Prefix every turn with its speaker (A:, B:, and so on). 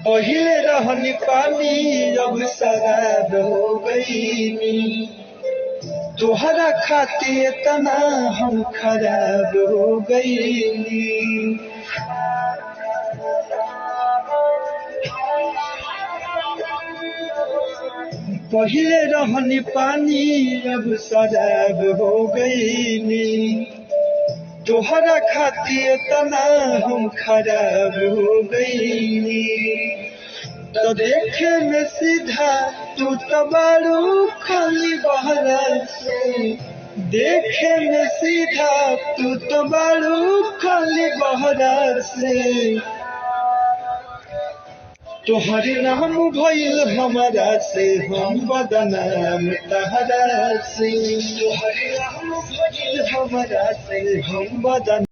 A: पहिले रहनी पानी अब शराब हो गईनी। तोहरा खातिर इतना हम खराब हो गईनी। पहिले रहनी पानी अब शराब हो गईनी। तोहरा खातिर इतना हम खराब हो गईनी। तो देखे में सीधा तू तो बारू खाली बहरा से। देखे में सीधा तू तो बारू खाली बहरा से। तोहरे नाम भइल हमारा से हम बदनाम तहरा से। तोहरे नाम भइल हमारा से हम बदनाम।